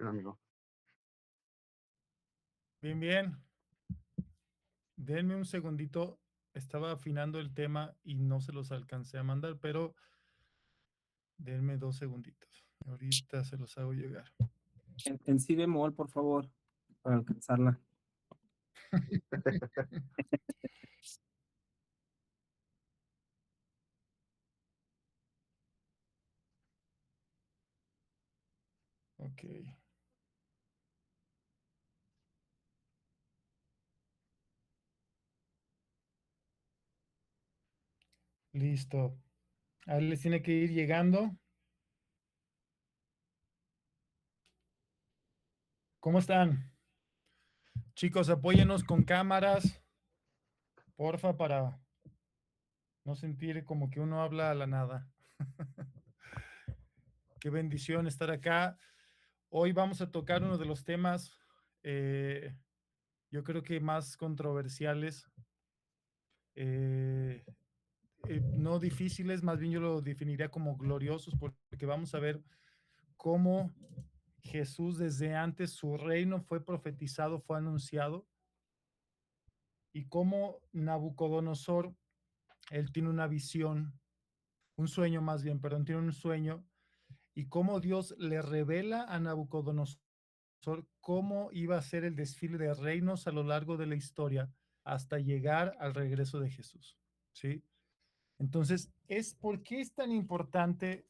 amigo. Bien, bien. Denme un segundito. Estaba afinando el tema y no se los alcancé a mandar, pero denme 2 segunditos. Ahorita se los hago llegar. En si bemol, por favor, para alcanzarla. Ok. Listo. Ahí les tiene que ir llegando. ¿Cómo están? Chicos, apóyenos con cámaras, porfa, para no sentir como que uno habla a la nada. Qué bendición estar acá. Hoy vamos a tocar uno de los temas, eh, yo creo que más controversiales, eh, no difíciles, más bien yo lo definiría como gloriosos, porque vamos a ver cómo Jesús desde antes su reino fue profetizado, fue anunciado, y cómo Nabucodonosor, él tiene una visión, un sueño más bien, perdón, tiene un sueño, y cómo Dios le revela a Nabucodonosor cómo iba a ser el desfile de reinos a lo largo de la historia hasta llegar al regreso de Jesús, ¿sí? Entonces, ¿por qué es tan importante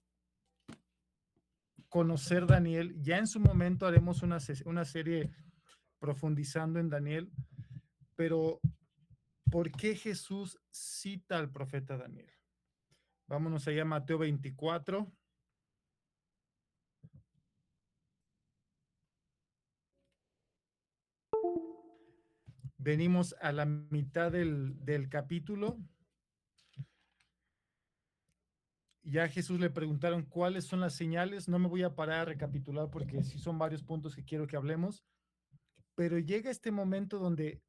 conocer Daniel? Ya en su momento haremos una serie profundizando en Daniel, pero ¿por qué Jesús cita al profeta Daniel? Vámonos allá a Mateo 24. Venimos a la mitad del capítulo. Ya a Jesús le preguntaron cuáles son las señales. No me voy a parar a recapitular porque sí son varios puntos que quiero que hablemos. Pero llega este momento donde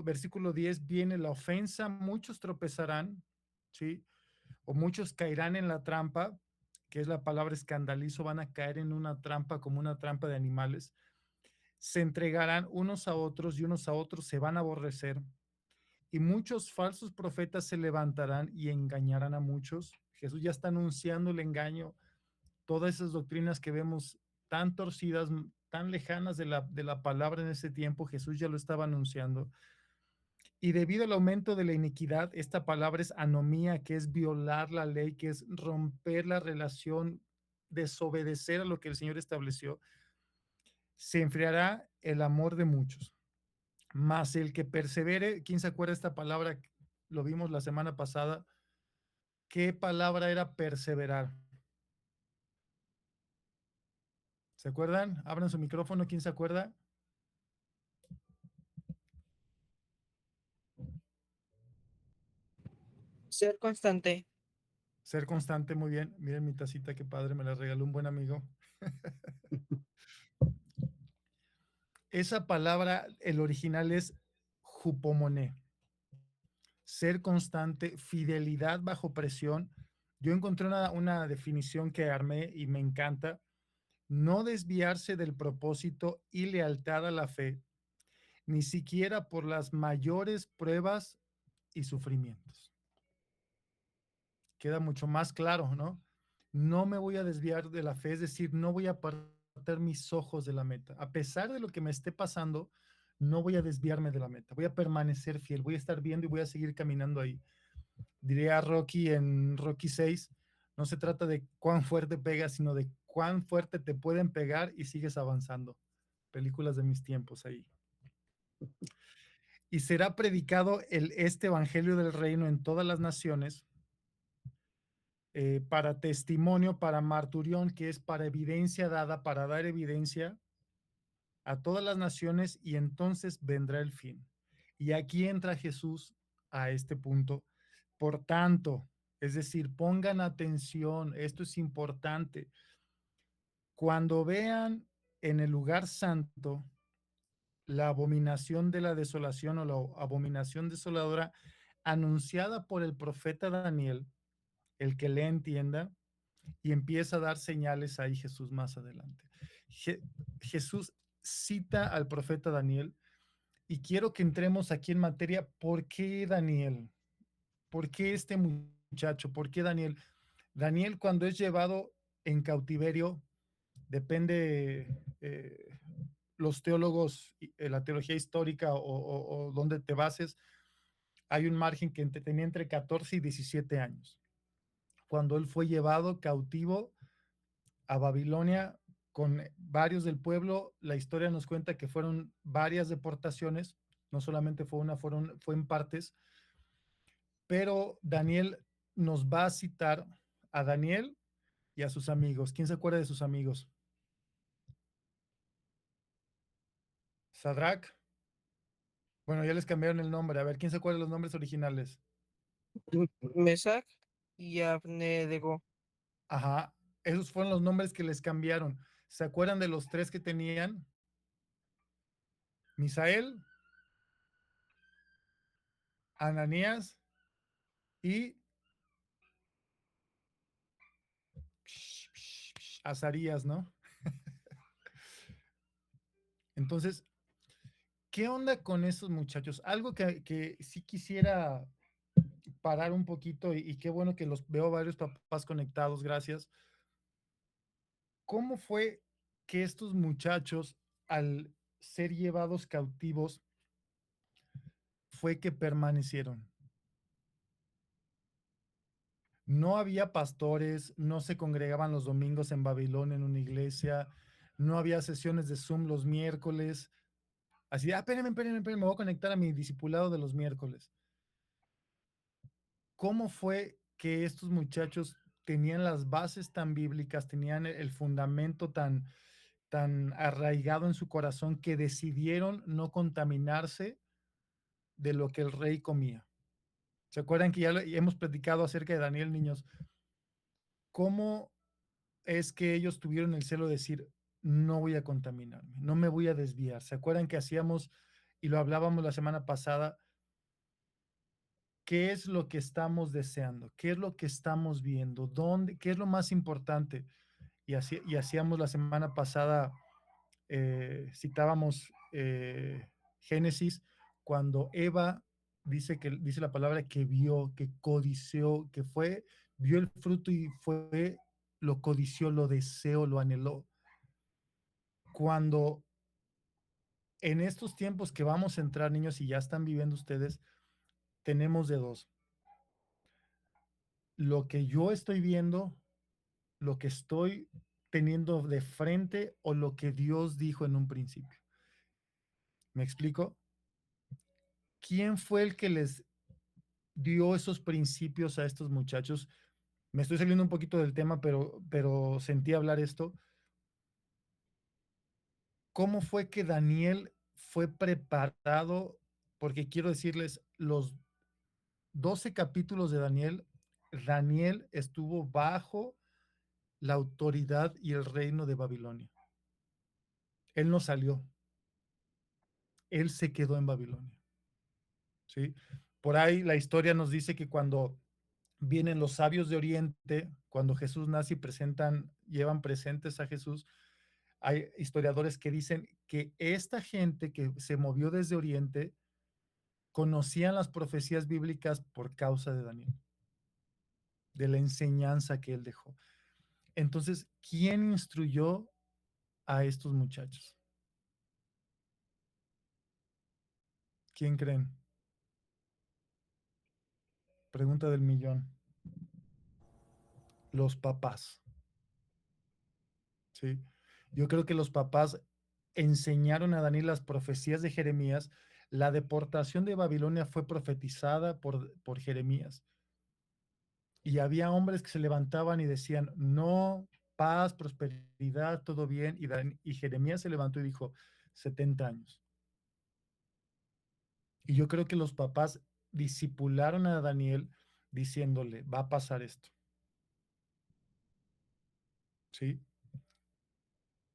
versículo 10 viene la ofensa. Muchos tropezarán, ¿sí? O muchos caerán en la trampa, que es la palabra escandalizo, van a caer en una trampa como una trampa de animales. Se entregarán unos a otros y unos a otros se van a aborrecer. Y muchos falsos profetas se levantarán y engañarán a muchos. Jesús ya está anunciando el engaño, todas esas doctrinas que vemos tan torcidas, tan lejanas de la palabra en ese tiempo, Jesús ya lo estaba anunciando. Y debido al aumento de la iniquidad, esta palabra es anomía, que es violar la ley, que es romper la relación, desobedecer a lo que el Señor estableció. Se enfriará el amor de muchos. Mas el que persevere, ¿quién se acuerda de esta palabra? Lo vimos la semana pasada. ¿Qué palabra era perseverar? ¿Se acuerdan? Abran su micrófono, ¿quién se acuerda? Ser constante. Ser constante, muy bien. Miren mi tacita, qué padre, me la regaló un buen amigo. Esa palabra, el original es jupomoné. Ser constante, fidelidad bajo presión. Yo encontré una definición que armé y me encanta. No desviarse del propósito y lealtad a la fe, ni siquiera por las mayores pruebas y sufrimientos. Queda mucho más claro, ¿no? No me voy a desviar de la fe, es decir, no voy a apartar mis ojos de la meta. A pesar de lo que me esté pasando, no voy a desviarme de la meta. Voy a permanecer fiel, voy a estar viendo y voy a seguir caminando ahí. Diría Rocky en Rocky 6, no se trata de cuán fuerte pegas, sino de cuán fuerte te pueden pegar y sigues avanzando. Películas de mis tiempos ahí. Y será predicado este evangelio del reino en todas las naciones, para testimonio, para marturión, que es para evidencia dada, para dar evidencia a todas las naciones, y entonces vendrá el fin. Y aquí entra Jesús a este punto. Por tanto, es decir, pongan atención, esto es importante. Cuando vean en el lugar santo la abominación de la desolación o la abominación desoladora anunciada por el profeta Daniel, el que le entienda, y empieza a dar señales ahí Jesús más adelante. Jesús cita al profeta Daniel y quiero que entremos aquí en materia. ¿Por qué Daniel? ¿Por qué este muchacho? ¿Por qué Daniel? Daniel, cuando es llevado en cautiverio, depende los teólogos, la teología histórica o donde te bases, hay un margen que tenía entre 14 y 17 años. Cuando él fue llevado cautivo a Babilonia con varios del pueblo, la historia nos cuenta que fueron varias deportaciones, no solamente fue una, fue en partes, pero Daniel nos va a citar a Daniel y a sus amigos. ¿Quién se acuerda de sus amigos? Sadrach. Bueno, ya les cambiaron el nombre. A ver, ¿quién se acuerda de los nombres originales? Mesac y Abednego. Ajá, esos fueron los nombres que les cambiaron. ¿Se acuerdan de los tres que tenían? Misael, Ananías y Azarías, ¿no? Entonces, ¿qué onda con esos muchachos? Algo que sí quisiera parar un poquito y qué bueno que los veo varios papás conectados, gracias. ¿Cómo fue que estos muchachos, al ser llevados cautivos, fue que permanecieron? No había pastores, no se congregaban los domingos en Babilonia en una iglesia, no había sesiones de Zoom los miércoles. Así, espérenme, me voy a conectar a mi discipulado de los miércoles. ¿Cómo fue que estos muchachos tenían las bases tan bíblicas, tenían el fundamento tan arraigado en su corazón que decidieron no contaminarse de lo que el rey comía? ¿Se acuerdan que ya hemos platicado acerca de Daniel, niños? ¿Cómo es que ellos tuvieron el celo de decir, no voy a contaminarme, no me voy a desviar? ¿Se acuerdan que hacíamos y lo hablábamos la semana pasada? ¿Qué es lo que estamos deseando? ¿Qué es lo que estamos viendo? ¿Dónde? ¿Qué es lo más importante? Y hacíamos la semana pasada, citábamos Génesis, cuando Eva dice la palabra que vio, que codició, que fue, vio el fruto y fue, lo codició, lo deseó, lo anheló. Cuando en estos tiempos que vamos a entrar, niños, y ya están viviendo ustedes, tenemos de dos. Lo que yo estoy viendo, lo que estoy teniendo de frente o lo que Dios dijo en un principio. ¿Me explico? ¿Quién fue el que les dio esos principios a estos muchachos? Me estoy saliendo un poquito del tema, pero sentí hablar esto. ¿Cómo fue que Daniel fue preparado? Porque quiero decirles, los 12 capítulos de Daniel, Daniel estuvo bajo la autoridad y el reino de Babilonia. Él no salió, él se quedó en Babilonia. ¿Sí? Por ahí la historia nos dice que cuando vienen los sabios de Oriente, cuando Jesús nace y llevan presentes a Jesús, hay historiadores que dicen que esta gente que se movió desde Oriente conocían las profecías bíblicas por causa de Daniel, de la enseñanza que él dejó. Entonces, ¿quién instruyó a estos muchachos? ¿Quién creen? Pregunta del millón. Los papás. ¿Sí? Yo creo que los papás enseñaron a Daniel las profecías de Jeremías. La deportación de Babilonia fue profetizada por Jeremías. Y había hombres que se levantaban y decían, no, paz, prosperidad, todo bien. Y Jeremías se levantó y dijo, 70 años. Y yo creo que los papás discipularon a Daniel diciéndole, va a pasar esto. ¿Sí?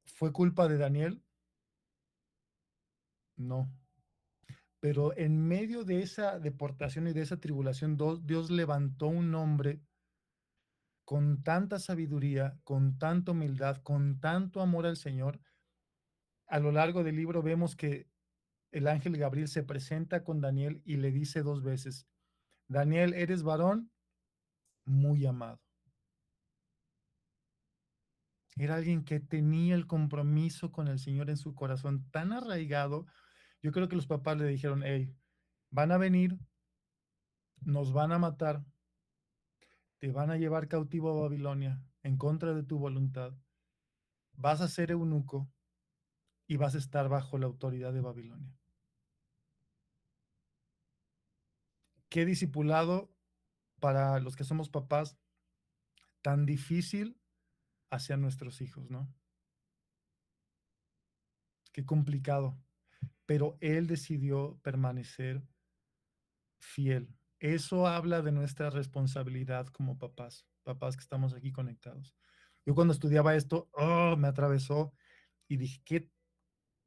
¿Fue culpa de Daniel? No. Pero en medio de esa deportación y de esa tribulación, Dios levantó un hombre con tanta sabiduría, con tanta humildad, con tanto amor al Señor. A lo largo del libro vemos que el ángel Gabriel se presenta con Daniel y le dice 2 veces, Daniel, eres varón muy amado. Era alguien que tenía el compromiso con el Señor en su corazón tan arraigado. Yo creo que los papás le dijeron, hey, van a venir, nos van a matar, te van a llevar cautivo a Babilonia en contra de tu voluntad, vas a ser eunuco y vas a estar bajo la autoridad de Babilonia. Qué discipulado para los que somos papás tan difícil hacia nuestros hijos, ¿no? Qué complicado. Pero él decidió permanecer fiel. Eso habla de nuestra responsabilidad como papás, papás que estamos aquí conectados. Yo cuando estudiaba esto, me atravesó y dije,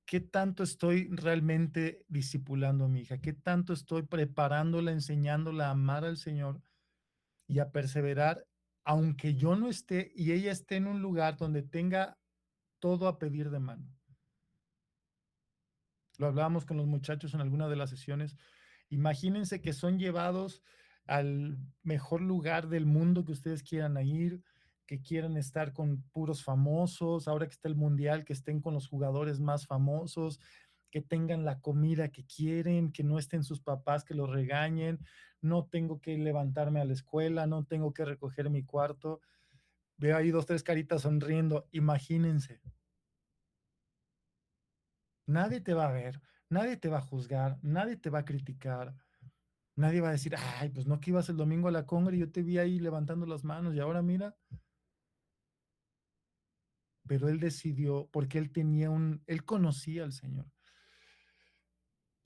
¿qué tanto estoy realmente discipulando a mi hija? ¿Qué tanto estoy preparándola, enseñándola a amar al Señor y a perseverar, aunque yo no esté y ella esté en un lugar donde tenga todo a pedir de mano? Lo hablábamos con los muchachos en alguna de las sesiones. Imagínense que son llevados al mejor lugar del mundo que ustedes quieran ir, que quieran estar con puros famosos, ahora que está el mundial, que estén con los jugadores más famosos, que tengan la comida que quieren, que no estén sus papás que los regañen, no tengo que levantarme a la escuela, no tengo que recoger mi cuarto. Veo ahí 2, 3 caritas sonriendo. Imagínense. Nadie te va a ver, nadie te va a juzgar, nadie te va a criticar, nadie va a decir, ay, pues no que ibas el domingo a la congre y yo te vi ahí levantando las manos y ahora mira. Pero él decidió, porque él conocía al Señor.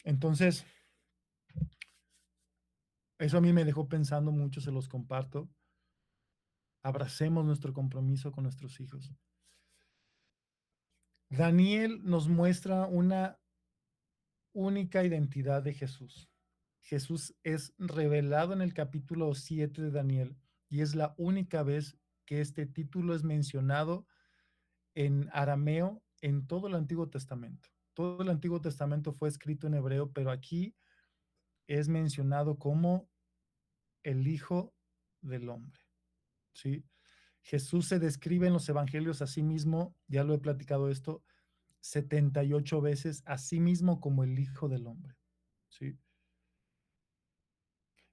Entonces, eso a mí me dejó pensando mucho, se los comparto. Abracemos nuestro compromiso con nuestros hijos. Daniel nos muestra una única identidad de Jesús. Jesús es revelado en el capítulo 7 de Daniel y es la única vez que este título es mencionado en arameo en todo el Antiguo Testamento. Todo el Antiguo Testamento fue escrito en hebreo, pero aquí es mencionado como el Hijo del Hombre. ¿Sí? Jesús se describe en los evangelios a sí mismo, ya lo he platicado esto, 78 veces a sí mismo como el Hijo del Hombre. ¿Sí?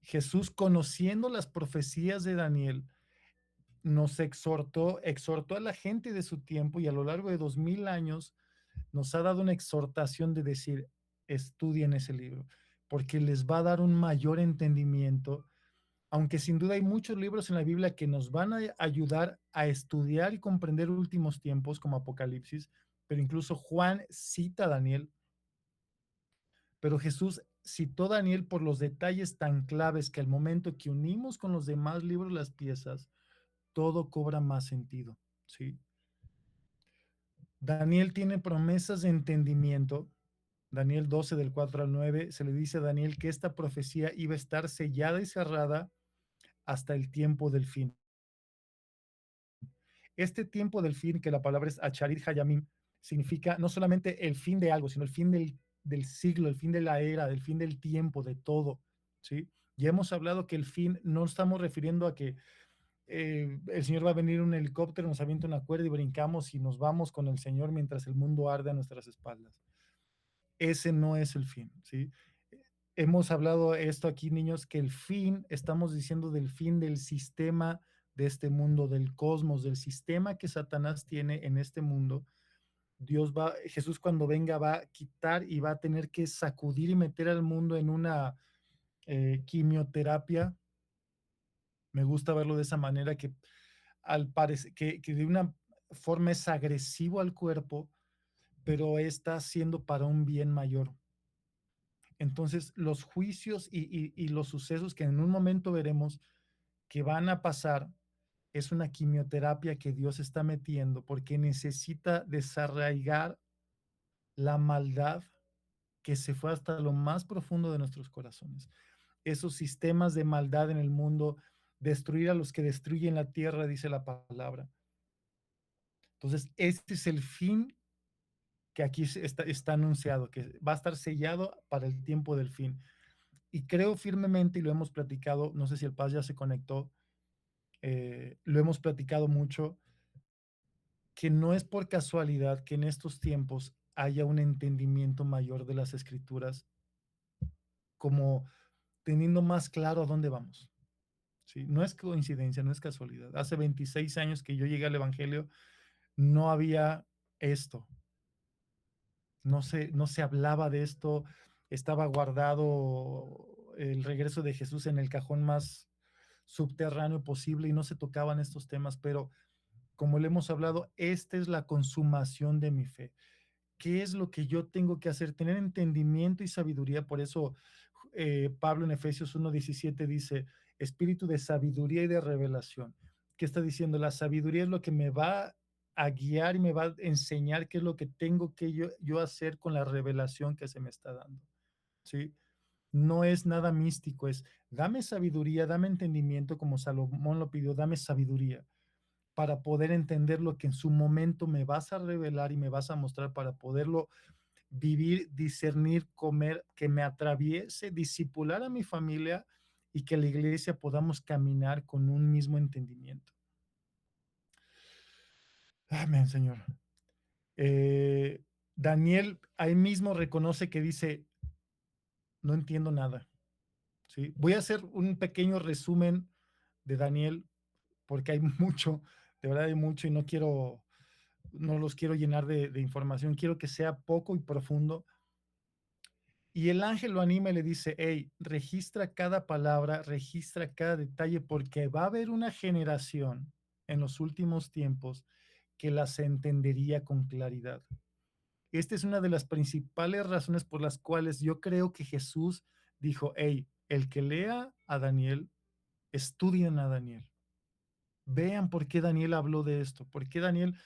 Jesús, conociendo las profecías de Daniel, nos exhortó a la gente de su tiempo y a lo largo de 2000 años nos ha dado una exhortación de decir, estudien ese libro, porque les va a dar un mayor entendimiento, aunque sin duda hay muchos libros en la Biblia que nos van a ayudar a estudiar y comprender últimos tiempos, como Apocalipsis, pero incluso Juan cita a Daniel, pero Jesús citó a Daniel por los detalles tan claves que al momento que unimos con los demás libros las piezas, todo cobra más sentido, ¿sí? Daniel tiene promesas de entendimiento. Daniel 12 del 4 al 9 se le dice a Daniel que esta profecía iba a estar sellada y cerrada hasta el tiempo del fin. Este tiempo del fin, que la palabra es Acharit Hayamim, significa no solamente el fin de algo, sino el fin del siglo, el fin de la era, el fin del tiempo, de todo, ¿sí? Ya hemos hablado que el fin no estamos refiriendo a que el Señor va a venir en un helicóptero, nos avienta una cuerda y brincamos y nos vamos con el Señor mientras el mundo arde a nuestras espaldas. Ese no es el fin, ¿sí? Hemos hablado esto aquí, niños, que el fin, estamos diciendo del fin del sistema de este mundo, del cosmos, del sistema que Satanás tiene en este mundo. Jesús cuando venga va a quitar y va a tener que sacudir y meter al mundo en una quimioterapia. Me gusta verlo de esa manera, que al parecer, que de una forma es agresivo al cuerpo, pero está haciendo para un bien mayor. Entonces, los juicios y los sucesos que en un momento veremos que van a pasar es una quimioterapia que Dios está metiendo porque necesita desarraigar la maldad que se fue hasta lo más profundo de nuestros corazones. Esos sistemas de maldad en el mundo destruir a los que destruyen la tierra, dice la palabra. Entonces, este es el fin que aquí está anunciado, que va a estar sellado para el tiempo del fin. Y creo firmemente, y lo hemos platicado, no sé si el Paz ya se conectó, lo hemos platicado mucho, que no es por casualidad que en estos tiempos haya un entendimiento mayor de las escrituras, como teniendo más claro a dónde vamos. ¿Sí? No es coincidencia, no es casualidad. Hace 26 años que yo llegué al Evangelio, no había esto. No se hablaba de esto. Estaba guardado el regreso de Jesús en el cajón más subterráneo posible y no se tocaban estos temas, pero como le hemos hablado, esta es la consumación de mi fe. ¿Qué es lo que yo tengo que hacer? Tener entendimiento y sabiduría. Por eso Pablo en Efesios 1:17 dice, espíritu de sabiduría y de revelación. ¿Qué está diciendo? La sabiduría es lo que me va a guiar y me va a enseñar qué es lo que tengo que yo hacer con la revelación que se me está dando. ¿Sí? No es nada místico, es dame sabiduría, dame entendimiento, como Salomón lo pidió, dame sabiduría para poder entender lo que en su momento me vas a revelar y me vas a mostrar para poderlo vivir, discernir, comer, que me atraviese, discipular a mi familia y que la iglesia podamos caminar con un mismo entendimiento. Amén, Señor. Daniel ahí mismo reconoce que dice, no entiendo nada. ¿Sí? Voy a hacer un pequeño resumen de Daniel porque hay mucho, de verdad hay mucho y no los quiero llenar de información, quiero que sea poco y profundo. Y el ángel lo anima y le dice, hey, registra cada palabra, registra cada detalle, porque va a haber una generación en los últimos tiempos que las entendería con claridad. Esta es una de las principales razones por las cuales yo creo que Jesús dijo, hey, el que lea a Daniel, estudien a Daniel. Vean por qué Daniel habló de esto, por qué Daniel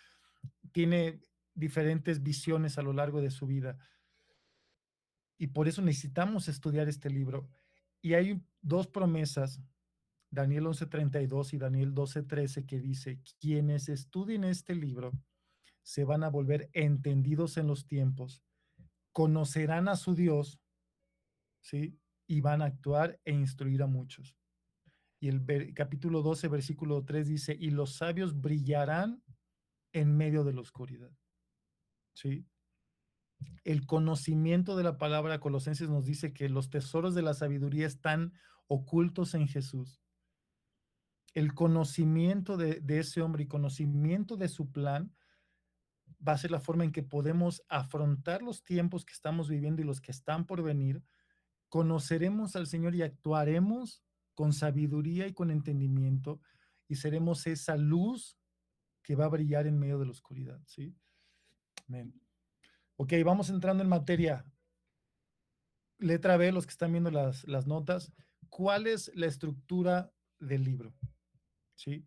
tiene diferentes visiones a lo largo de su vida. Y por eso necesitamos estudiar este libro. Y hay dos promesas, Daniel 11:32 y Daniel 12:13, que dice, quienes estudien este libro se van a volver entendidos en los tiempos, conocerán a su Dios, ¿sí? Y van a actuar e instruir a muchos. Y el capítulo 12, versículo 3 dice, y los sabios brillarán en medio de la oscuridad, ¿sí? El conocimiento de la palabra Colosenses nos dice que los tesoros de la sabiduría están ocultos en Jesús. El conocimiento de ese hombre y conocimiento de su plan va a ser la forma en que podemos afrontar los tiempos que estamos viviendo y los que están por venir. Conoceremos al Señor y actuaremos con sabiduría y con entendimiento y seremos esa luz que va a brillar en medio de la oscuridad, ¿sí? Amén. Ok, vamos entrando en materia. Letra B, los que están viendo las notas, ¿cuál es la estructura del libro? ¿Sí?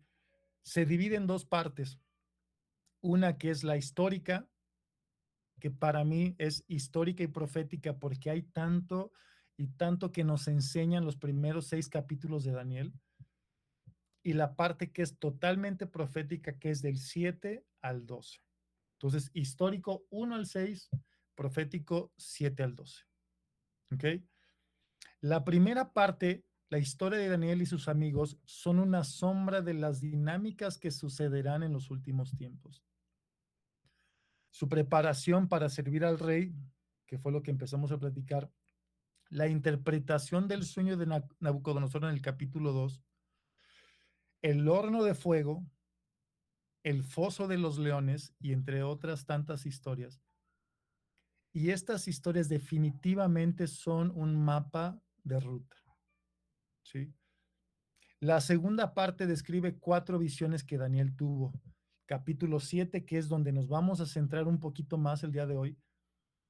Se divide en dos partes. Una que es la histórica, que para mí es histórica y profética porque hay tanto y tanto que nos enseñan los primeros 6 capítulos de Daniel. Y la parte que es totalmente profética, que es del 7 al 12. Entonces, histórico 1 al 6, profético 7 al 12. ¿Ok? La primera parte, la historia de Daniel y sus amigos, son una sombra de las dinámicas que sucederán en los últimos tiempos. Su preparación para servir al rey, que fue lo que empezamos a platicar, la interpretación del sueño de Nabucodonosor en el capítulo 2, el horno de fuego, el foso de los leones y entre otras tantas historias. Y estas historias definitivamente son un mapa de ruta. ¿Sí? La segunda parte describe 4 visiones que Daniel tuvo. Capítulo 7, que es donde nos vamos a centrar un poquito más el día de hoy.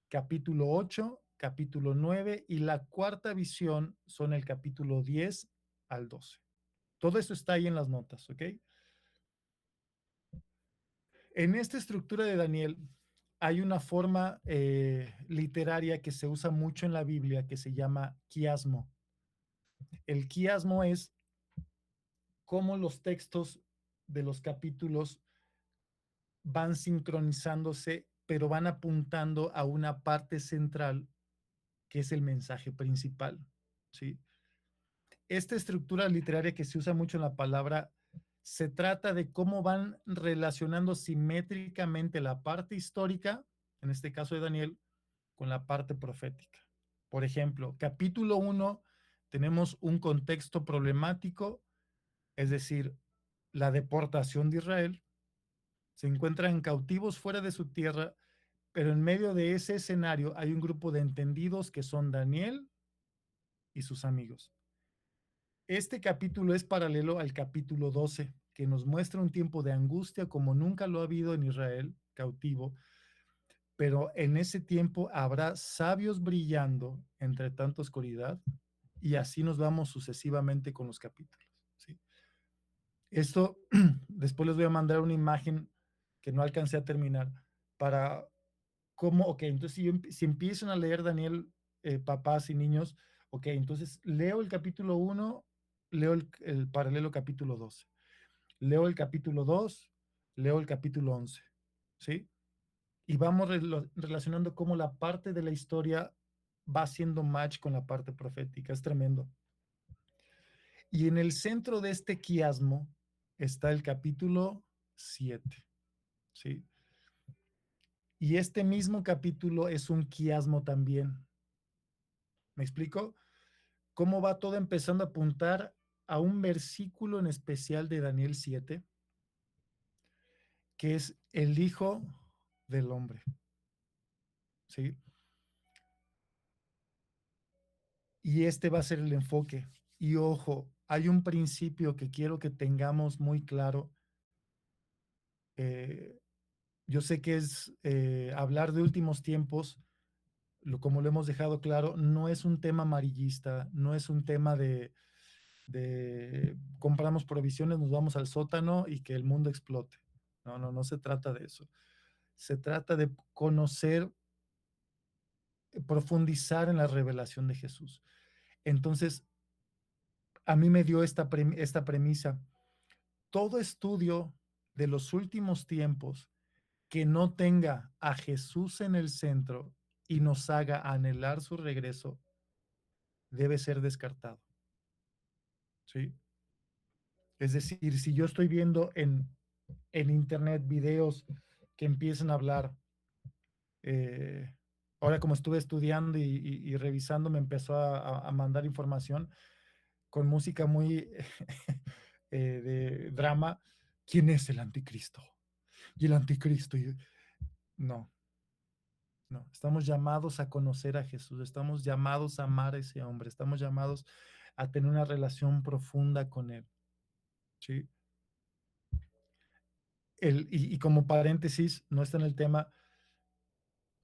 Capítulo 8, capítulo 9 y la cuarta visión son el capítulo 10 al 12. Todo eso está ahí en las notas, ¿ok? En esta estructura de Daniel hay una forma literaria que se usa mucho en la Biblia que se llama quiasmo. El quiasmo es cómo los textos de los capítulos van sincronizándose, pero van apuntando a una parte central que es el mensaje principal, ¿sí? Esta estructura literaria que se usa mucho en la palabra se trata de cómo van relacionando simétricamente la parte histórica, en este caso de Daniel, con la parte profética. Por ejemplo, capítulo 1 tenemos un contexto problemático, es decir, la deportación de Israel. Se encuentran cautivos fuera de su tierra, pero en medio de ese escenario hay un grupo de entendidos que son Daniel y sus amigos. Este capítulo es paralelo al capítulo 12, que nos muestra un tiempo de angustia como nunca lo ha habido en Israel, cautivo, pero en ese tiempo habrá sabios brillando entre tanta oscuridad, y así nos vamos sucesivamente con los capítulos, ¿sí? Esto, después les voy a mandar una imagen que no alcancé a terminar, para cómo, ok, entonces si empiezan a leer Daniel, papás y niños, ok, entonces leo el capítulo 1, leo el paralelo capítulo 12, leo el capítulo 2, leo el capítulo 11, ¿sí? Y vamos relacionando cómo la parte de la historia va haciendo match con la parte profética, es tremendo. Y en el centro de este quiasmo está el capítulo 7, ¿sí? Y este mismo capítulo es un quiasmo también. ¿Me explico? Cómo va todo empezando a apuntar a un versículo en especial de Daniel 7, que es el Hijo del Hombre, ¿sí? Y este va a ser el enfoque. Y ojo, hay un principio que quiero que tengamos muy claro. Eh, yo sé que es hablar de últimos tiempos, como lo hemos dejado claro, no es un tema amarillista, no es un tema de compramos provisiones, nos vamos al sótano y que el mundo explote. No, no, no se trata de eso. Se trata de conocer, profundizar en la revelación de Jesús. Entonces, a mí me dio esta premisa. Todo estudio de los últimos tiempos que no tenga a Jesús en el centro y nos haga anhelar su regreso, debe ser descartado, ¿sí? Es decir, si yo estoy viendo en internet videos que empiezan a hablar, eh, ahora como estuve estudiando y revisando, me empezó a mandar información con música muy de drama. ¿Quién es el anticristo? Y el anticristo. No, no. Estamos llamados a conocer a Jesús. Estamos llamados a amar a ese hombre. Estamos llamados a tener una relación profunda con él. ¿Sí? Y como paréntesis, no está en el tema,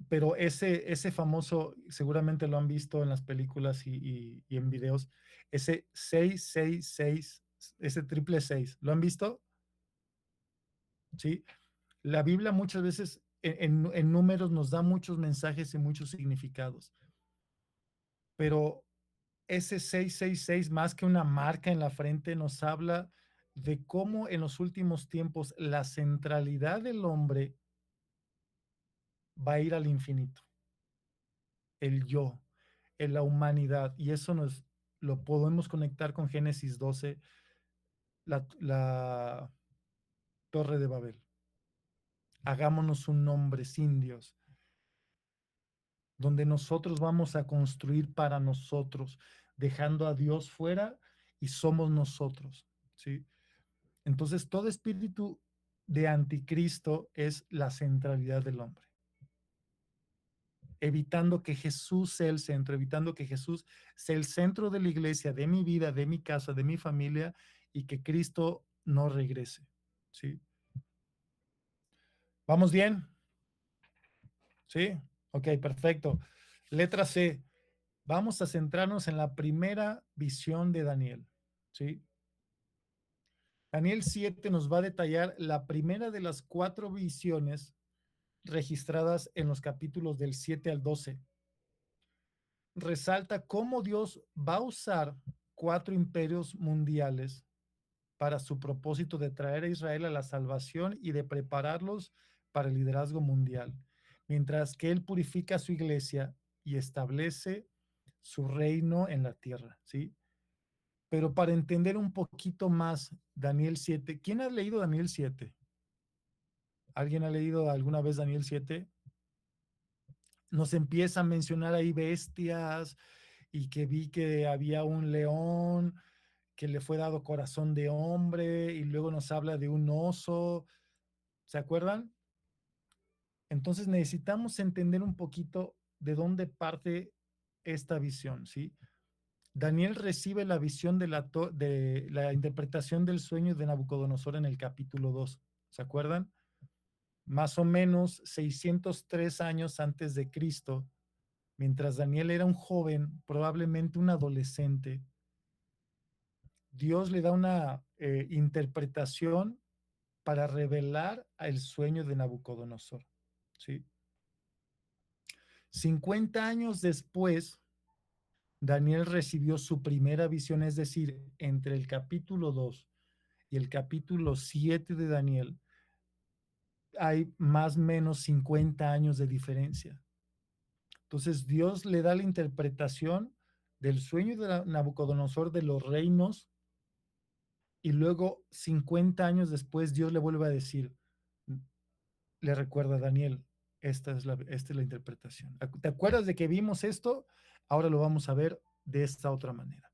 pero ese famoso, seguramente lo han visto en las películas y en videos, ese 666, ese triple 6, ¿lo han visto? ¿Sí? La Biblia muchas veces en números nos da muchos mensajes y muchos significados, pero ese 666, más que una marca en la frente, nos habla de cómo en los últimos tiempos la centralidad del hombre va a ir al infinito, el yo, en la humanidad, y eso lo podemos conectar con Génesis 12, la Torre de Babel. Hagámonos un nombre sin Dios, donde nosotros vamos a construir para nosotros, dejando a Dios fuera y somos nosotros, ¿sí? Entonces, todo espíritu de anticristo es la centralidad del hombre, evitando que Jesús sea el centro, evitando que Jesús sea el centro de la iglesia, de mi vida, de mi casa, de mi familia, y que Cristo no regrese, ¿sí? ¿Vamos bien? ¿Sí? Ok, perfecto. Letra C. Vamos a centrarnos en la primera visión de Daniel, ¿sí? Daniel 7 nos va a detallar la primera de las 4 visiones registradas en los capítulos del 7 al 12. Resalta cómo Dios va a usar 4 imperios mundiales para su propósito de traer a Israel a la salvación y de prepararlos para el liderazgo mundial, mientras que Él purifica a su iglesia y establece su reino en la tierra, ¿sí? Pero para entender un poquito más Daniel 7, ¿quién ha leído Daniel 7? ¿Alguien ha leído alguna vez Daniel 7? Nos empieza a mencionar ahí bestias y que vi que había un león que le fue dado corazón de hombre y luego nos habla de un oso, ¿se acuerdan? Entonces necesitamos entender un poquito de dónde parte esta visión, ¿sí? Daniel recibe la visión de la interpretación del sueño de Nabucodonosor en el capítulo 2, ¿se acuerdan? Más o menos 603 años antes de Cristo, mientras Daniel era un joven, probablemente un adolescente, Dios le da una interpretación para revelar el sueño de Nabucodonosor, ¿sí? 50 años después, Daniel recibió su primera visión, es decir, entre el capítulo 2 y el capítulo 7 de Daniel, hay más o menos 50 años de diferencia. Entonces, Dios le da la interpretación del sueño de Nabucodonosor de los reinos y luego 50 años después Dios le vuelve a decir, le recuerda a Daniel, esta es la interpretación. ¿Te acuerdas de que vimos esto? Ahora lo vamos a ver de esta otra manera.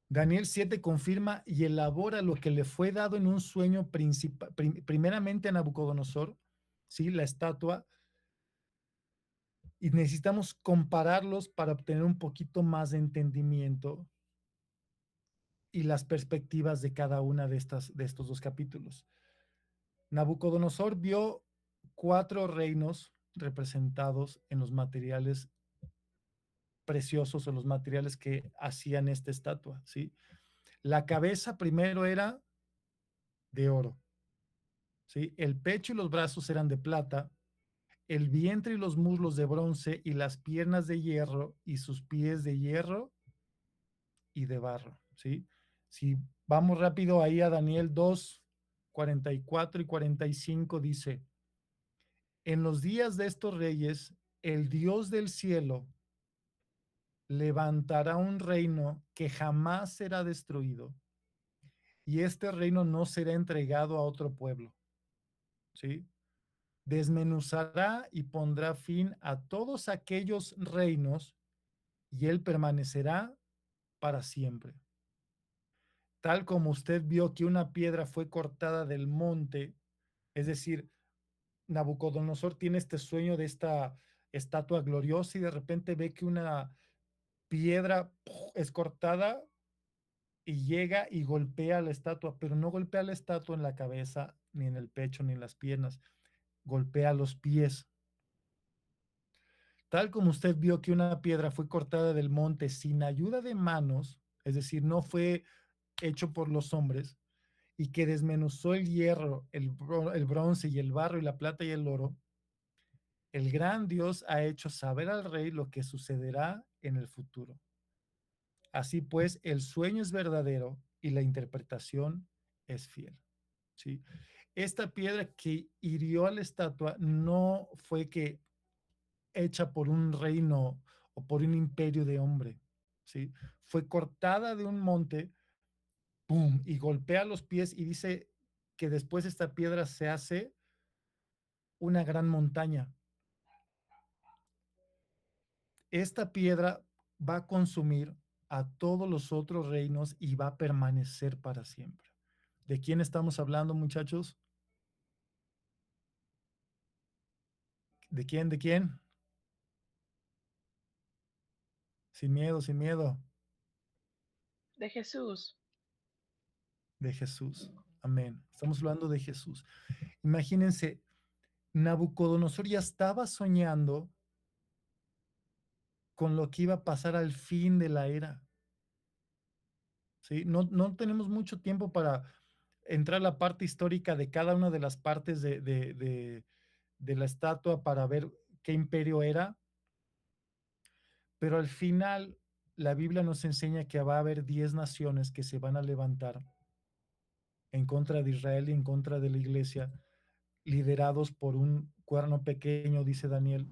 Daniel 7 confirma y elabora lo que le fue dado en un sueño primeramente a Nabucodonosor, ¿sí? La estatua, y necesitamos compararlos para obtener un poquito más de entendimiento y las perspectivas de cada una de estos dos capítulos. Nabucodonosor vio 4 reinos representados en los materiales preciosos o los materiales que hacían esta estatua, ¿sí? La cabeza primero era de oro, ¿sí? El pecho y los brazos eran de plata, el vientre y los muslos de bronce y las piernas de hierro y sus pies de hierro y de barro, ¿sí? Si vamos rápido ahí a Daniel 2, 44 y 45 dice, en los días de estos reyes, el Dios del cielo levantará un reino que jamás será destruido y este reino no será entregado a otro pueblo, ¿sí? Desmenuzará y pondrá fin a todos aquellos reinos y él permanecerá para siempre. Tal como usted vio que una piedra fue cortada del monte, es decir, Nabucodonosor tiene este sueño de esta estatua gloriosa y de repente ve que una piedra es cortada y llega y golpea la estatua, pero no golpea la estatua en la cabeza, ni en el pecho, ni en las piernas, golpea los pies. Tal como usted vio que una piedra fue cortada del monte sin ayuda de manos, es decir, no fue hecho por los hombres, y que desmenuzó el hierro, el bronce y el barro y la plata y el oro, el gran Dios ha hecho saber al rey lo que sucederá en el futuro. Así pues, el sueño es verdadero y la interpretación es fiel. ¿Sí? Esta piedra que hirió a la estatua no fue que hecha por un reino o por un imperio de hombre, ¿sí? Fue cortada de un monte, ¡pum! Y golpea los pies y dice que después esta piedra se hace una gran montaña. Esta piedra va a consumir a todos los otros reinos y va a permanecer para siempre. ¿De quién estamos hablando, muchachos? ¿De quién? ¿De quién? Sin miedo, sin miedo. De Jesús. De Jesús. Amén. Estamos hablando de Jesús. Imagínense, Nabucodonosor ya estaba soñando con lo que iba a pasar al fin de la era. ¿Sí? No tenemos mucho tiempo para entrar a la parte histórica de cada una de las partes de la estatua para ver qué imperio era, pero al final la Biblia nos enseña que va a haber 10 naciones que se van a levantar en contra de Israel y en contra de la iglesia, liderados por un cuerno pequeño, dice Daniel,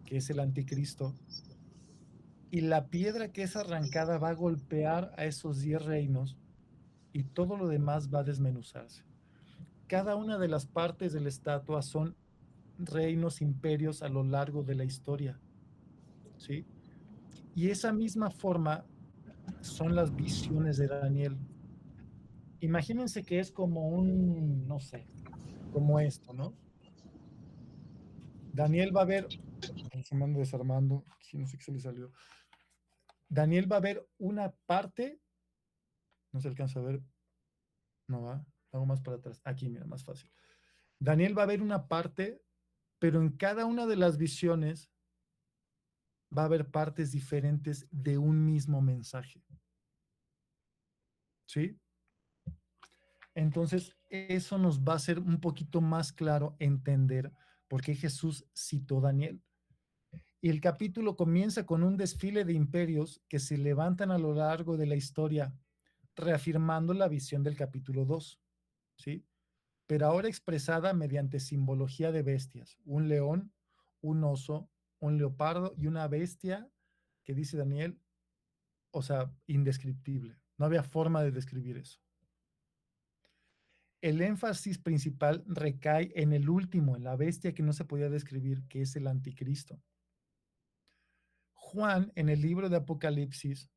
que es el anticristo. Y la piedra que es arrancada va a golpear a esos 10 reinos y todo lo demás va a desmenuzarse. Cada una de las partes de la estatua son reinos, imperios a lo largo de la historia, ¿sí? Y esa misma forma son las visiones de Daniel. Imagínense que es como un, no sé, como esto, ¿no? Daniel va a ver, se me anda desarmando, no sé qué se le salió. Daniel va a ver una parte, no se alcanza a ver, no va, hago más para atrás, aquí mira, más fácil. Daniel va a ver una parte, pero en cada una de las visiones va a haber partes diferentes de un mismo mensaje. ¿Sí? Entonces, eso nos va a hacer un poquito más claro entender por qué Jesús citó Daniel. Y el capítulo comienza con un desfile de imperios que se levantan a lo largo de la historia, reafirmando la visión del capítulo 2, ¿sí? Pero ahora expresada mediante simbología de bestias, un león, un oso, un leopardo y una bestia que dice Daniel, o sea, indescriptible. No había forma de describir eso. El énfasis principal recae en el último, en la bestia que no se podía describir, que es el anticristo. Juan, en el libro de Apocalipsis,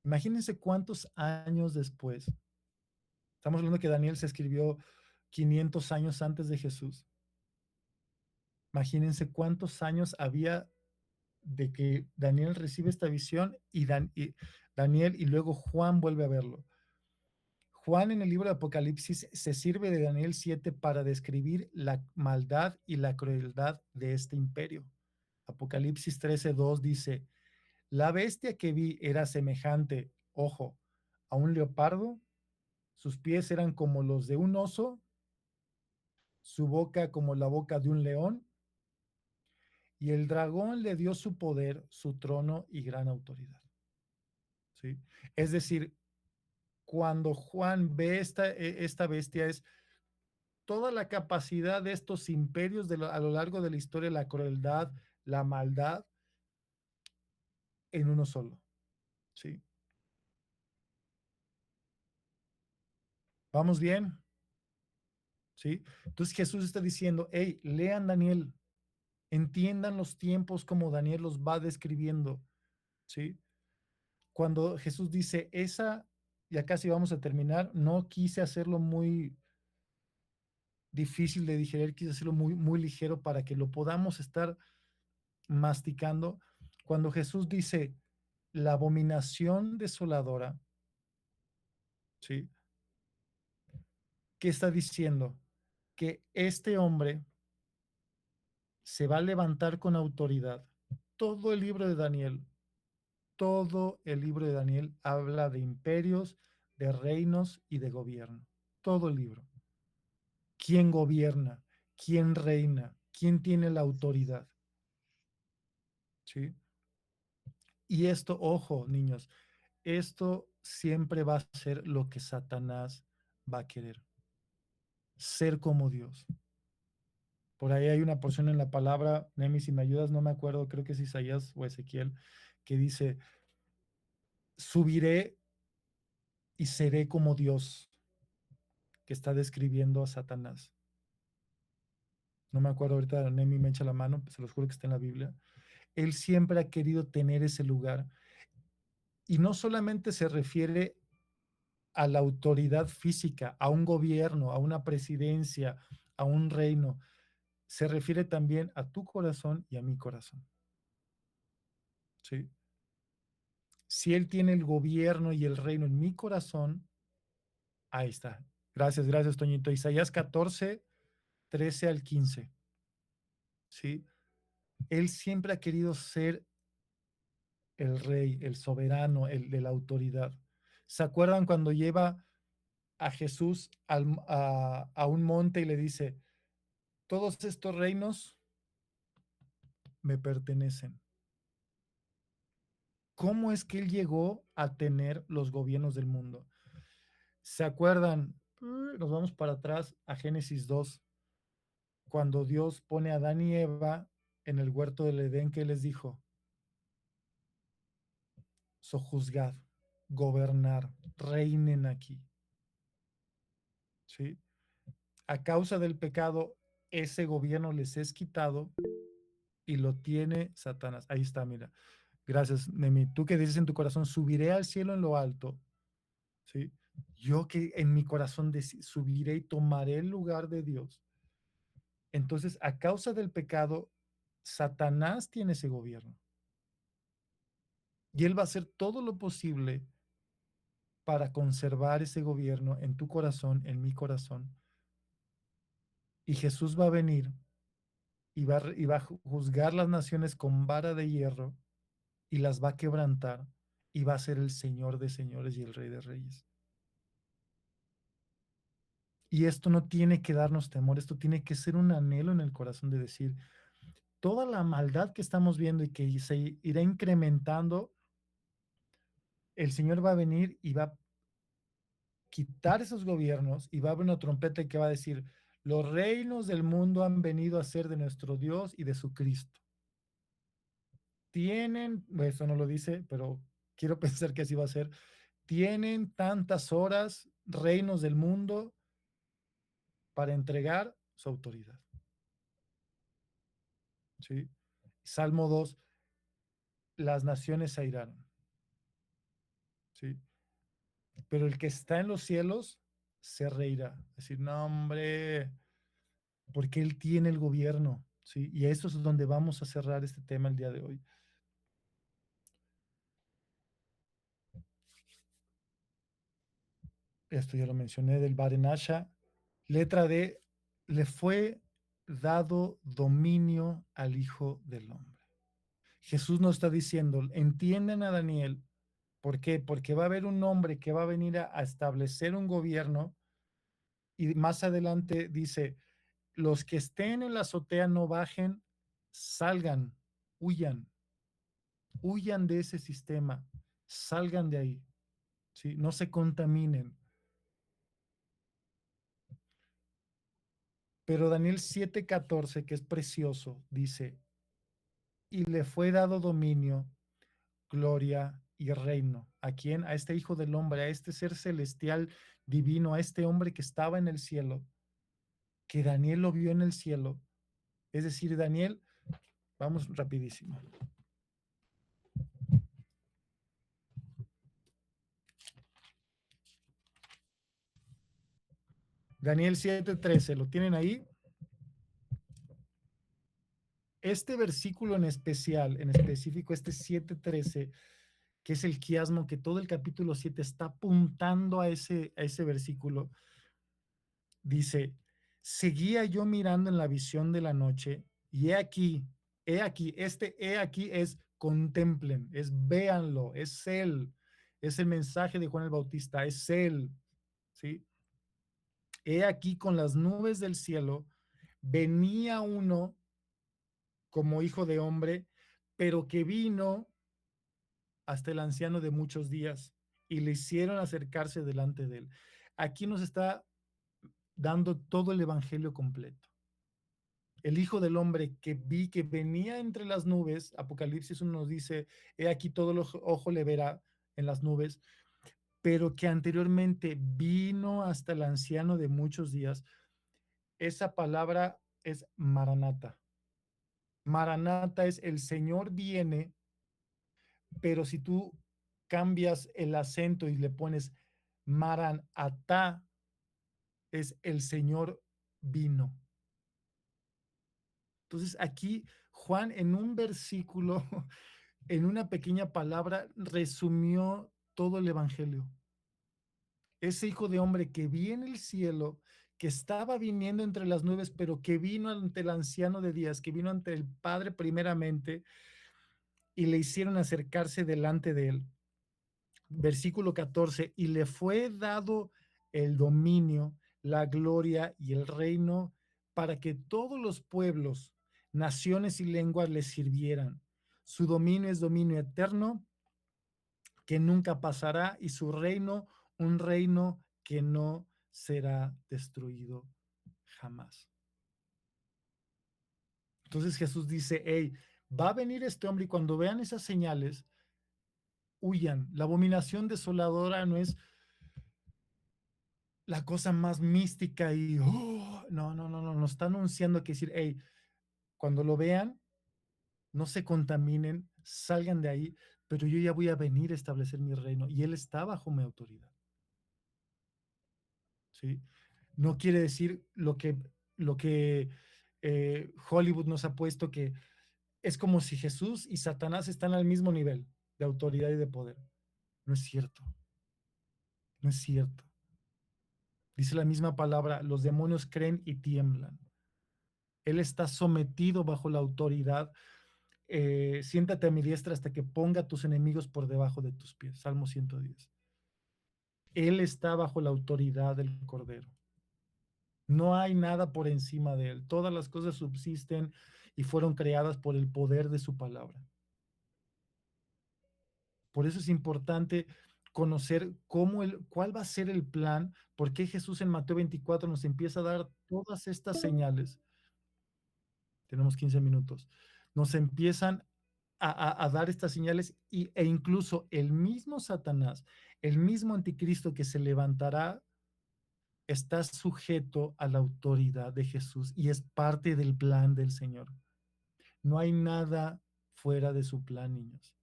imagínense cuántos años después, estamos hablando que Daniel se escribió 500 años antes de Jesús. Imagínense cuántos años había de que Daniel recibe esta visión y Daniel y luego Juan vuelve a verlo. Juan en el libro de Apocalipsis se sirve de Daniel 7 para describir la maldad y la crueldad de este imperio. Apocalipsis 13:2 dice, la bestia que vi era semejante, ojo, a un leopardo, sus pies eran como los de un oso, su boca como la boca de un león, y el dragón le dio su poder, su trono y gran autoridad. ¿Sí? Es decir, cuando Juan ve esta bestia es toda la capacidad de estos imperios a lo largo de la historia, la crueldad, la maldad, en uno solo. ¿Sí? ¿Vamos bien? ¿Sí? Entonces Jesús está diciendo, hey, lean Daniel, entiendan los tiempos como Daniel los va describiendo. ¿Sí? Cuando Jesús dice esa, ya casi vamos a terminar, no quise hacerlo muy difícil de digerir, quise hacerlo muy, muy ligero para que lo podamos estar masticando. Cuando Jesús dice la abominación desoladora, ¿sí? ¿Qué está diciendo? Que este hombre se va a levantar con autoridad. Todo el libro de Daniel, todo el libro de Daniel habla de imperios, de reinos y de gobierno. Todo el libro. ¿Quién gobierna? ¿Quién reina? ¿Quién tiene la autoridad? ¿Sí? Y esto, ojo, niños, esto siempre va a ser lo que Satanás va a querer. Ser como Dios. Por ahí hay una porción en la palabra, Nemi, si me ayudas, no me acuerdo, creo que es Isaías o Ezequiel, que dice, subiré y seré como Dios, que está describiendo a Satanás. No me acuerdo ahorita, Nemi me echa la mano, se los juro que está en la Biblia. Él siempre ha querido tener ese lugar. Y no solamente se refiere a la autoridad física, a un gobierno, a una presidencia, a un reino, se refiere también a tu corazón y a mi corazón. ¿Sí? Si Él tiene el gobierno y el reino en mi corazón, ahí está. Gracias, gracias, Toñito. Isaías 14, 13 al 15. ¿Sí? Él siempre ha querido ser el rey, el soberano, el de la autoridad. ¿Se acuerdan cuando lleva a Jesús a un monte y le dice, todos estos reinos me pertenecen? ¿Cómo es que él llegó a tener los gobiernos del mundo? ¿Se acuerdan? Nos vamos para atrás a Génesis 2, cuando Dios pone a Adán y Eva en el huerto del Edén, que les dijo: sojuzgad, gobernar, reinen aquí. ¿Sí? A causa del pecado, ese gobierno les es quitado y lo tiene Satanás. Ahí está, mira. Gracias, Nemi. Tú que dices en tu corazón, subiré al cielo en lo alto. ¿Sí? Yo que en mi corazón subiré y tomaré el lugar de Dios. Entonces, a causa del pecado, Satanás tiene ese gobierno. Y él va a hacer todo lo posible para conservar ese gobierno en tu corazón, en mi corazón. Y Jesús va a venir y va a juzgar las naciones con vara de hierro y las va a quebrantar y va a ser el Señor de señores y el Rey de reyes. Y esto no tiene que darnos temor, esto tiene que ser un anhelo en el corazón de decir, toda la maldad que estamos viendo y que se irá incrementando, el Señor va a venir y va a quitar esos gobiernos y va a haber una trompeta que va a decir, los reinos del mundo han venido a ser de nuestro Dios y de su Cristo. Tienen, eso no lo dice, pero quiero pensar que así va a ser, tienen tantas horas, reinos del mundo, para entregar su autoridad. ¿Sí? Salmo 2, las naciones se airaron. ¿Sí? Pero el que está en los cielos se reirá. Es decir, no, hombre, porque él tiene el gobierno. ¿Sí? Y eso es donde vamos a cerrar este tema el día de hoy. Esto ya lo mencioné del Barenasha. Letra D, le fue dado dominio al Hijo del Hombre. Jesús nos está diciendo, entiendan a Daniel. ¿Por qué? Porque va a haber un hombre que va a venir a establecer un gobierno y más adelante dice, los que estén en la azotea no bajen, salgan, huyan, huyan de ese sistema, salgan de ahí, ¿sí? No se contaminen. Pero Daniel 7:14, que es precioso, dice, y le fue dado dominio, gloria y reino. ¿A quién? A este Hijo del Hombre, a este ser celestial divino, a este hombre que estaba en el cielo, que Daniel lo vio en el cielo. Es decir, Daniel, vamos rapidísimo. Daniel 7:13, ¿lo tienen ahí? Este versículo en especial, en específico este 7:13, que es el quiasmo, que todo el capítulo 7 está apuntando a ese versículo, dice, seguía yo mirando en la visión de la noche y he aquí, este he aquí es contemplen, es véanlo, es él, es el mensaje de Juan el Bautista, es él, ¿sí? He aquí con las nubes del cielo, venía uno como hijo de hombre, pero que vino hasta el anciano de muchos días y le hicieron acercarse delante de él. Aquí nos está dando todo el evangelio completo. El Hijo del Hombre que vi que venía entre las nubes, Apocalipsis 1 nos dice, he aquí todo el ojo le verá en las nubes, pero que anteriormente vino hasta el anciano de muchos días. Esa palabra es Maranata. Maranata es el Señor viene, pero si tú cambias el acento y le pones Maranatá, es el Señor vino. Entonces aquí Juan en un versículo, en una pequeña palabra, resumió todo el Evangelio. Ese Hijo de Hombre que vi en el cielo, que estaba viniendo entre las nubes, pero que vino ante el anciano de días, que vino ante el Padre primeramente, y le hicieron acercarse delante de él. Versículo 14, y le fue dado el dominio, la gloria y el reino para que todos los pueblos, naciones y lenguas le sirvieran. Su dominio es dominio eterno que nunca pasará, y su reino, un reino que no será destruido jamás. Entonces Jesús dice, hey, va a venir este hombre y cuando vean esas señales, huyan. La abominación desoladora no es la cosa más mística y no, nos está anunciando que decir, hey, cuando lo vean, no se contaminen, salgan de ahí, pero yo ya voy a venir a establecer mi reino y él está bajo mi autoridad. ¿Sí? No quiere decir lo que Hollywood nos ha puesto, que es como si Jesús y Satanás están al mismo nivel de autoridad y de poder. No es cierto. No es cierto. Dice la misma palabra, los demonios creen y tiemblan. Él está sometido bajo la autoridad. Siéntate a mi diestra hasta que ponga a tus enemigos por debajo de tus pies. Salmo 110. Él está bajo la autoridad del Cordero. No hay nada por encima de él. Todas las cosas subsisten y fueron creadas por el poder de su palabra. Por eso es importante conocer cuál va a ser el plan, porque Jesús en Mateo 24 nos empieza a dar todas estas señales. Tenemos 15 minutos. Nos empiezan a dar estas señales e incluso el mismo Satanás, el mismo anticristo que se levantará, está sujeto a la autoridad de Jesús y es parte del plan del Señor. No hay nada fuera de su plan, niños.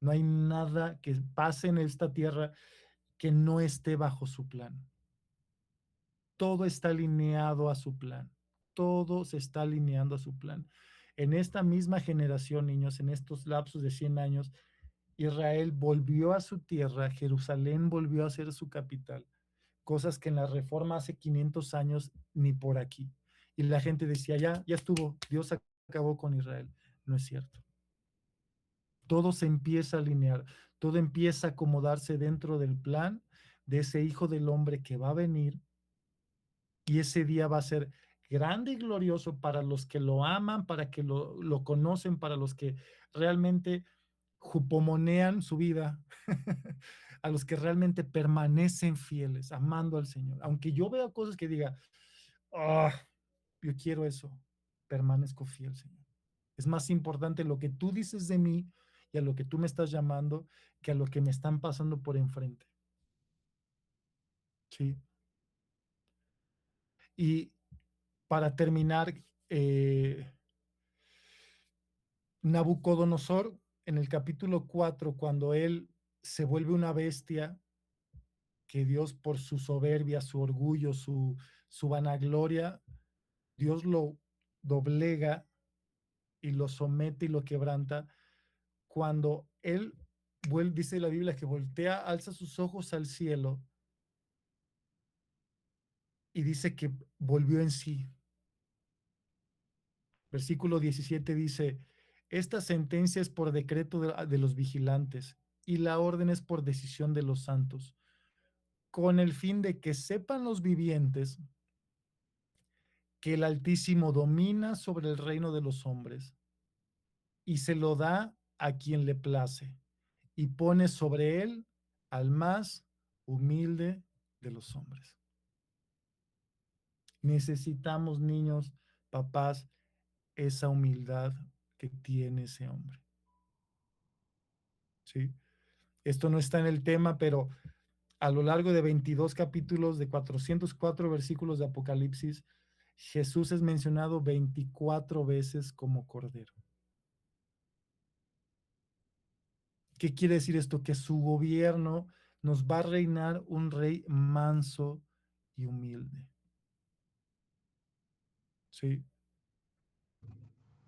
No hay nada que pase en esta tierra que no esté bajo su plan. Todo está alineado a su plan. Todo se está alineando a su plan. En esta misma generación, niños, en estos lapsos de 100 años, Israel volvió a su tierra, Jerusalén volvió a ser su capital, cosas que en la Reforma hace 500 años ni por aquí. Y la gente decía, ya estuvo, Dios acabó con Israel. No es cierto. Todo se empieza a alinear, todo empieza a acomodarse dentro del plan de ese Hijo del Hombre que va a venir, y ese día va a ser grande y glorioso para los que lo aman, para que lo conocen, para los que realmente jupomonean su vida, a los que realmente permanecen fieles, amando al Señor. Aunque yo vea cosas que diga, yo quiero eso, permanezco fiel, Señor. Es más importante lo que tú dices de mí y a lo que tú me estás llamando que a lo que me están pasando por enfrente. Sí. Y para terminar, Nabucodonosor, en el capítulo 4, cuando él se vuelve una bestia, que Dios por su soberbia, su orgullo, su vanagloria, Dios lo doblega y lo somete y lo quebranta. Cuando él dice la Biblia que voltea, alza sus ojos al cielo y dice que volvió en sí. Versículo 17 dice, esta sentencia es por decreto de los vigilantes y la orden es por decisión de los santos, con el fin de que sepan los vivientes que el Altísimo domina sobre el reino de los hombres y se lo da a quien le place y pone sobre él al más humilde de los hombres. Necesitamos, niños, papás, esa humildad que tiene ese hombre. ¿Sí? Esto no está en el tema, pero a lo largo de 22 capítulos de 404 versículos de Apocalipsis, Jesús es mencionado 24 veces como Cordero. ¿Qué quiere decir esto? Que su gobierno nos va a reinar un rey manso y humilde. ¿Sí?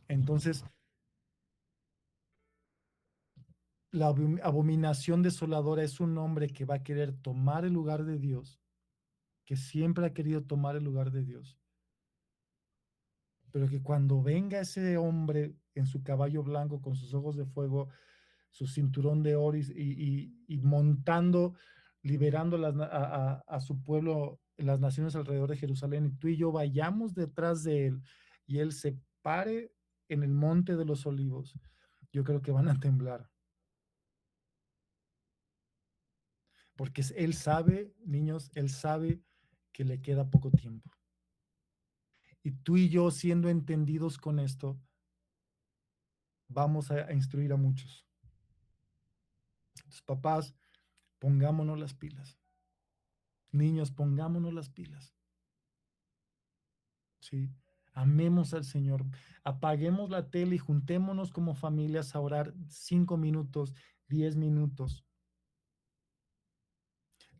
Entonces, la abominación desoladora es un hombre que va a querer tomar el lugar de Dios, que siempre ha querido tomar el lugar de Dios, pero que cuando venga ese hombre en su caballo blanco con sus ojos de fuego, su cinturón de oro y montando, liberando a su pueblo, las naciones alrededor de Jerusalén, y tú y yo vayamos detrás de él y él se pare en el monte de los olivos, yo creo que van a temblar. porque Él sabe, niños, Él sabe que le queda poco tiempo. Y tú y yo, siendo entendidos con esto, vamos a instruir a muchos. Entonces, papás, pongámonos las pilas. Niños, pongámonos las pilas. ¿Sí? Amemos al Señor. Apaguemos la tele y juntémonos como familias a orar 5 minutos, 10 minutos.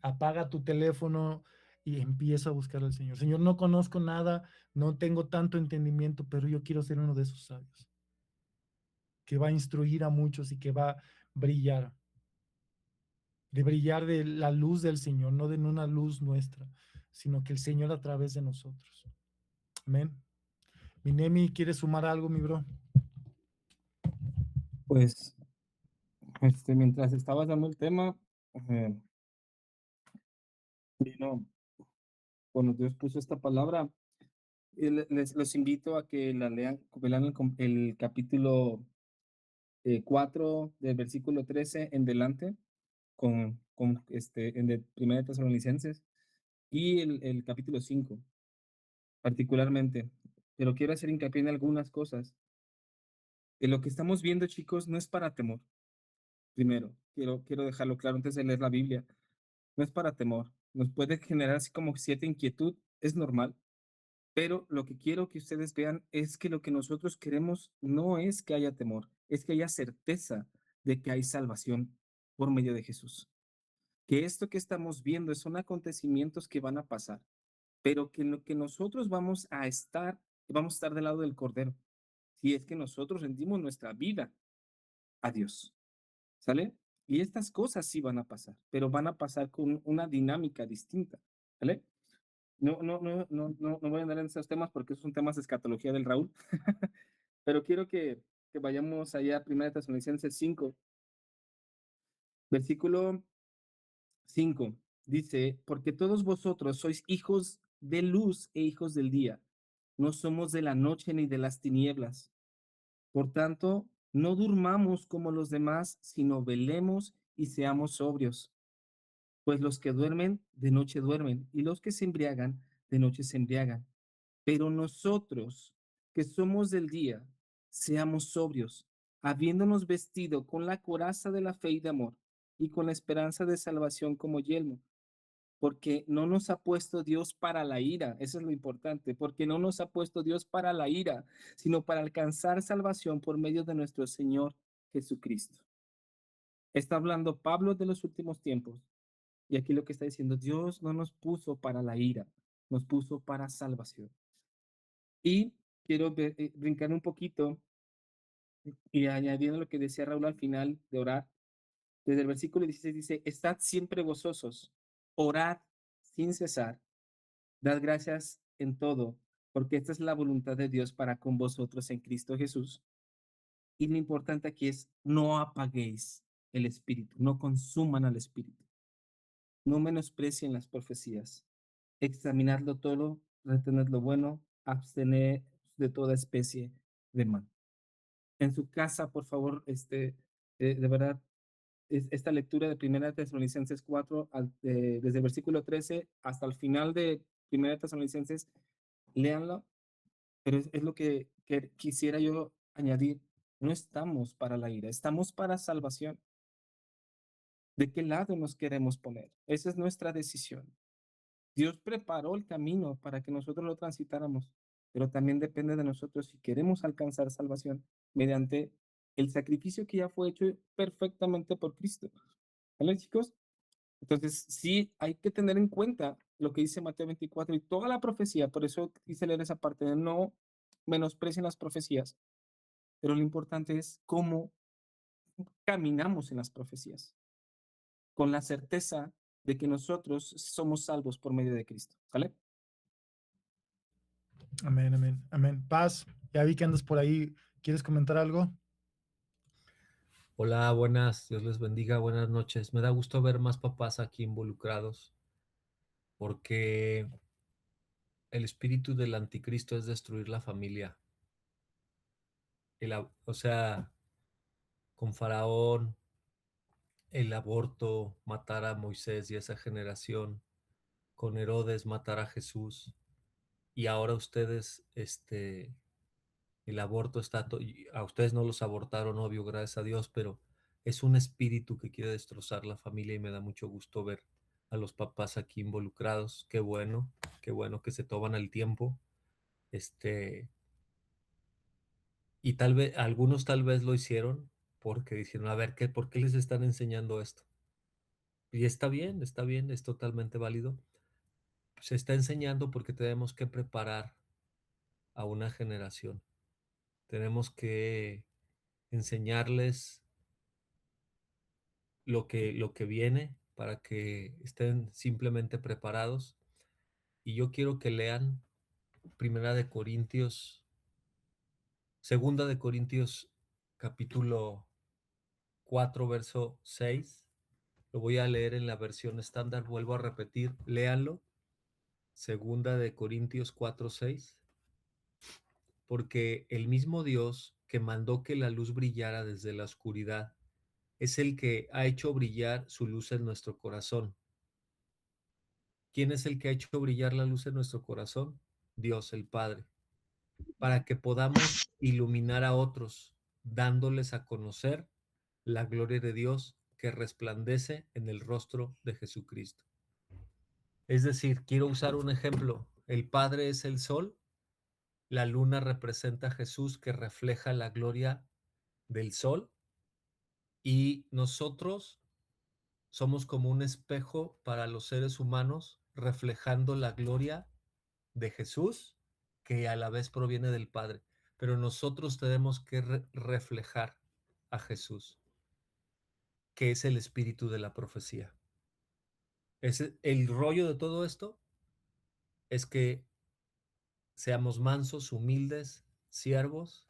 Apaga tu teléfono y empieza a buscar al Señor. Señor, no conozco nada, no tengo tanto entendimiento, pero yo quiero ser uno de esos sabios que va a instruir a muchos y que va a brillar, de brillar de la luz del Señor, no de una luz nuestra, sino que el Señor a través de nosotros. Amén. Mi Nemi, ¿quieres sumar algo, mi bro? Pues, mientras estabas dando el tema, vino, cuando Dios puso esta palabra, les los invito a que la lean, que lean el capítulo 4 del versículo 13 en delante, en de 1 Tesalonicenses, y el capítulo 5 particularmente. Pero quiero hacer hincapié en algunas cosas. Lo que estamos viendo, chicos, no es para temor. Primero, quiero dejarlo claro antes de leer la Biblia. No es para temor. Nos puede generar así como cierta inquietud, es normal. Pero lo que quiero que ustedes vean es que lo que nosotros queremos no es que haya temor, es que haya certeza de que hay salvación por medio de Jesús. Que esto que estamos viendo son acontecimientos que van a pasar, pero que en lo que nosotros vamos a estar del lado del Cordero, si es que nosotros rendimos nuestra vida a Dios, ¿sale? Y estas cosas sí van a pasar, pero van a pasar con una dinámica distinta, ¿vale? No voy a andar en esos temas porque esos son temas de escatología del Raúl, pero quiero que vayamos allá a 1 Tesalonicenses 5, versículo 5. Dice, porque todos vosotros sois hijos de luz e hijos del día, no somos de la noche ni de las tinieblas. Por tanto, no durmamos como los demás, sino velemos y seamos sobrios. Pues los que duermen, de noche duermen, y los que se embriagan, de noche se embriagan. Pero nosotros, que somos del día, seamos sobrios, habiéndonos vestido con la coraza de la fe y de amor, y con la esperanza de salvación como yelmo. Porque no nos ha puesto Dios para la ira, eso es lo importante, porque no nos ha puesto Dios para la ira, sino para alcanzar salvación por medio de nuestro Señor Jesucristo. Está hablando Pablo de los últimos tiempos, y aquí lo que está diciendo, Dios no nos puso para la ira, nos puso para salvación. Y quiero brincar un poquito y añadiendo lo que decía Raúl al final de orar, desde el versículo 16 dice, estad siempre gozosos, orad sin cesar, dad gracias en todo, porque esta es la voluntad de Dios para con vosotros en Cristo Jesús. Y lo importante aquí es, no apaguéis el espíritu, no consuman al espíritu, no menosprecien las profecías, examinadlo todo, retened lo bueno, abstener de toda especie de mal. En su casa, por favor, de verdad, esta lectura de 1 Tesalonicenses 4, desde el versículo 13 hasta el final de 1 Tesalonicenses, léanlo, pero es lo que quisiera yo añadir. No estamos para la ira, estamos para salvación. ¿De qué lado nos queremos poner? Esa es nuestra decisión. Dios preparó el camino para que nosotros lo transitáramos, pero también depende de nosotros si queremos alcanzar salvación mediante el sacrificio que ya fue hecho perfectamente por Cristo. ¿Vale, chicos? Entonces, sí, hay que tener en cuenta lo que dice Mateo 24 y toda la profecía, por eso quise leer esa parte de no menosprecien las profecías, pero lo importante es cómo caminamos en las profecías, con la certeza de que nosotros somos salvos por medio de Cristo. ¿Sale? Amén, amén, amén. Paz, ya vi que andas por ahí. ¿Quieres comentar algo? Hola, buenas, Dios les bendiga, buenas noches. Me da gusto ver más papás aquí involucrados porque el espíritu del anticristo es destruir la familia. O sea, con Faraón, el aborto matara a Moisés y a esa generación, con Herodes matar a Jesús, y ahora ustedes, el aborto está, a ustedes no los abortaron, obvio, gracias a Dios, pero es un espíritu que quiere destrozar la familia y me da mucho gusto ver a los papás aquí involucrados. Qué bueno que se toman el tiempo. Y tal vez, algunos tal vez lo hicieron porque dijeron, a ver, ¿por qué les están enseñando esto? Y está bien, es totalmente válido. Se está enseñando porque tenemos que preparar a una generación. Tenemos que enseñarles lo que viene para que estén simplemente preparados. Y yo quiero que lean Segunda de Corintios capítulo 4, verso 6. Lo voy a leer en la versión estándar, vuelvo a repetir, léanlo. Segunda de Corintios 4:6, porque el mismo Dios que mandó que la luz brillara desde la oscuridad es el que ha hecho brillar su luz en nuestro corazón. ¿Quién es el que ha hecho brillar la luz en nuestro corazón? Dios el Padre, para que podamos iluminar a otros, dándoles a conocer la gloria de Dios que resplandece en el rostro de Jesucristo. Es decir, quiero usar un ejemplo. El Padre es el sol, la luna representa a Jesús que refleja la gloria del sol y nosotros somos como un espejo para los seres humanos reflejando la gloria de Jesús que a la vez proviene del Padre. Pero nosotros tenemos que reflejar a Jesús, que es el espíritu de la profecía. El rollo de todo esto es que seamos mansos, humildes, siervos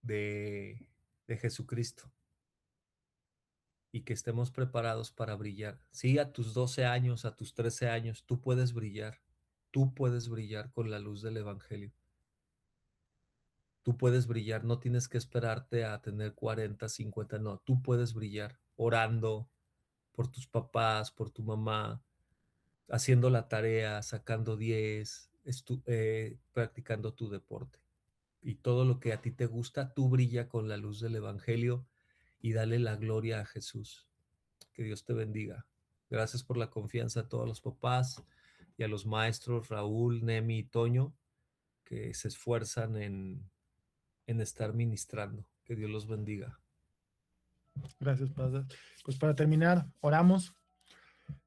de Jesucristo y que estemos preparados para brillar. Sí, a tus 12 años, a tus 13 años, tú puedes brillar con la luz del Evangelio. Tú puedes brillar, no tienes que esperarte a tener 40, 50, no, tú puedes brillar orando por tus papás, por tu mamá, haciendo la tarea, sacando 10, practicando tu deporte. Y todo lo que a ti te gusta, tú brilla con la luz del Evangelio y dale la gloria a Jesús. Que Dios te bendiga. Gracias por la confianza a todos los papás y a los maestros Raúl, Nemi y Toño, que se esfuerzan en estar ministrando. Que Dios los bendiga. Gracias, Padre. Pues para terminar, oramos.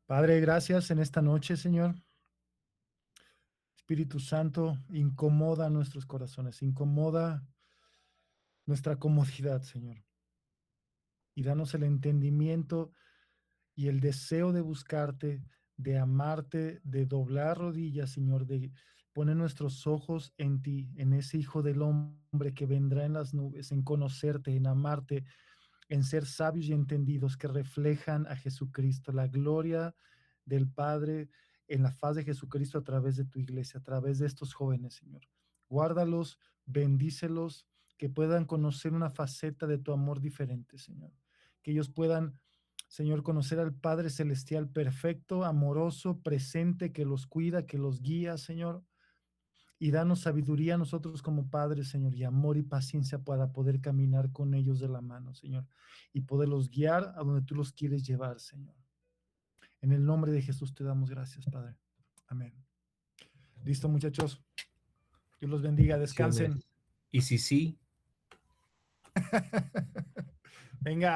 Padre, gracias en esta noche, Señor. Espíritu Santo, incomoda nuestros corazones, incomoda nuestra comodidad, Señor. Y danos el entendimiento y el deseo de buscarte, de amarte, de doblar rodillas, Señor, de poner nuestros ojos en ti, en ese Hijo del Hombre que vendrá en las nubes, en conocerte, en amarte, en ser sabios y entendidos que reflejan a Jesucristo, la gloria del Padre en la faz de Jesucristo a través de tu iglesia, a través de estos jóvenes, Señor. Guárdalos, bendícelos, que puedan conocer una faceta de tu amor diferente, Señor. Que ellos puedan, Señor, conocer al Padre Celestial perfecto, amoroso, presente, que los cuida, que los guía, Señor. Y danos sabiduría a nosotros como padres, Señor, y amor y paciencia para poder caminar con ellos de la mano, Señor, y poderlos guiar a donde tú los quieres llevar, Señor. En el nombre de Jesús te damos gracias, Padre. Amén. Listo, muchachos. Dios los bendiga. Descansen. Y si sí. Venga.